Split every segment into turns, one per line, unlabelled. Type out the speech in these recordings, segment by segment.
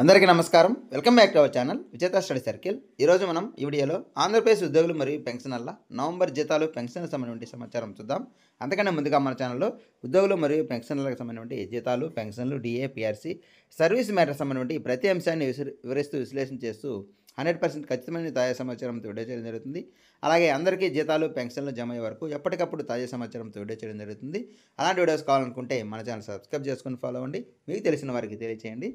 అందరికీ నమస్కారం. Welcome back to our channel విజేత స్టడీ సర్కిల్. ఈరోజు మనం ఈ వీడియోలో ఆంధ్రప్రదేశ్ ఉద్యోగులు మరియు పెన్షనర్ల నవంబర్ జీతాలు పెన్షన్లకు సంబంధించిన సమాచారం చూద్దాం. అంతకన్నా ముందుగా మన ఛానల్లో ఉద్యోగులు మరియు పెన్షనర్లకు సంబంధించిన జీతాలు, పెన్షన్లు, డిఏ, పిఆర్సీ, సర్వీస్ మ్యాటర్ సంబంధించిన ప్రతి అంశాన్ని వివరిస్తూ విశ్లేషణ చేస్తూ 100% ఖచ్చితమైన తాజా సమాచారంతో వీడియో చేయడం జరుగుతుంది. అలాగే అందరికీ జీతాలు, పెన్షన్లు జమ అయ్యే వరకు ఎప్పటికప్పుడు తాజా సమాచారంతో వీడియో చేయడం జరుగుతుంది. అలాంటి వీడియోస్ కావాలనుకుంటే మన ఛానల్ సబ్స్క్రైబ్ చేసుకుని ఫాలో అవ్వండి. మీకు తెలిసిన వారికి తెలియచేయండి.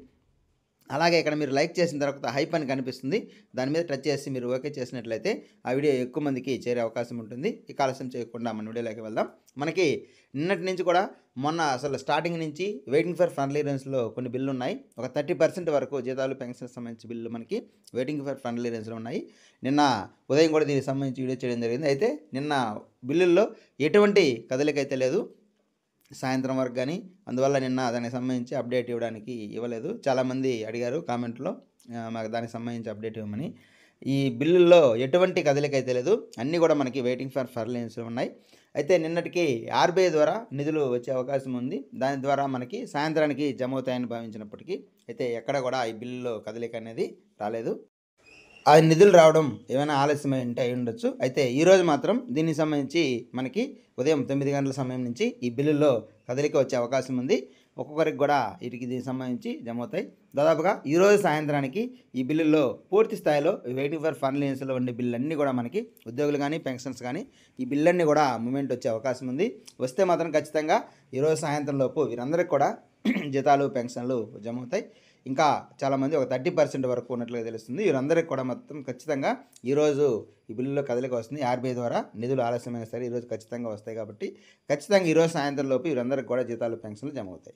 అలాగే ఇక్కడ మీరు లైక్ చేసిన తర్వాత హైప్ అని కనిపిస్తుంది, దాని మీద టచ్ చేసి మీరు ఓకే చేసినట్లయితే ఆ వీడియో ఎక్కువ మందికి చేరే అవకాశం ఉంటుంది. ఇక ఆలస్యం చేయకుండా మన వీడియోలోకి వెళ్దాం. మనకి నిన్నటి నుంచి కూడా మొన్న అసలు స్టార్టింగ్ నుంచి వెయిటింగ్ ఫర్ ఫండ్ క్లియరెన్స్లో కొన్ని బిల్లు ఉన్నాయి. ఒక 30% వరకు జీతాలు, పెన్షన్ సంబంధించి బిల్లు మనకి వెయిటింగ్ ఫర్ ఫండ్ క్లియరెన్స్లో ఉన్నాయి. నిన్న ఉదయం కూడా దీనికి సంబంధించి వీడియో చేయడం జరిగింది. అయితే నిన్న బిల్లుల్లో ఎటువంటి కదలిక అయితే లేదు, సాయంత్రం వరకు కానీ. అందువల్ల నిన్న దానికి సంబంధించి అప్డేట్ ఇవ్వలేదు. చాలామంది అడిగారు కామెంట్లో మాకు దానికి సంబంధించి అప్డేట్ ఇవ్వమని. ఈ బిల్లుల్లో ఎటువంటి కదలిక అయితే లేదు, అన్నీ కూడా మనకి వెయిటింగ్ ఫర్ ఫర్లెన్స్లో ఉన్నాయి. అయితే నిన్నటికి ఆర్బీఐ ద్వారా నిధులు వచ్చే అవకాశం ఉంది. దాని ద్వారా మనకి సాయంత్రానికి జమ అవుతాయని భావించినప్పటికీ అయితే ఎక్కడ కూడా ఈ బిల్లులో కదలిక అనేది రాలేదు. ఆ నిధులు రావడం ఏమైనా ఆలస్యం అయి ఉండొచ్చు. అయితే ఈరోజు మాత్రం దీనికి సంబంధించి మనకి ఉదయం 9 గంటల సమయం నుంచి ఈ బిల్లుల్లో కదలిక వచ్చే అవకాశం ఉంది. ఒక్కొక్కరికి కూడా వీటికి దీనికి సంబంధించి జమ అవుతాయి. దాదాపుగా ఈరోజు సాయంత్రానికి ఈ బిల్లుల్లో పూర్తి స్థాయిలో వెయిటింగ్ ఫర్ ఫండ్ క్లియరెన్స్లో ఉండే బిల్లన్నీ కూడా మనకి ఉద్యోగులు కానీ, పెన్షన్స్ కానీ ఈ బిల్లన్నీ కూడా మూమెంట్ వచ్చే అవకాశం ఉంది. వస్తే మాత్రం ఖచ్చితంగా ఈరోజు సాయంత్రం లోపు వీరందరికీ కూడా జీతాలు, పెన్షన్లు జమ అవుతాయి. ఇంకా చాలామంది ఒక 30% వరకు ఉన్నట్లుగా తెలుస్తుంది. వీరందరికీ కూడా మొత్తం ఖచ్చితంగా ఈరోజు ఈ బిల్లులో కదలిక వస్తుంది. ఆర్బీఐ ద్వారా నిధులు ఆలస్యమైనా సరే ఈరోజు ఖచ్చితంగా వస్తాయి కాబట్టి ఖచ్చితంగా ఈరోజు సాయంత్రం లోపు వీరందరికీ కూడా జీతాలు, పెన్షన్లు జమ అవుతాయి.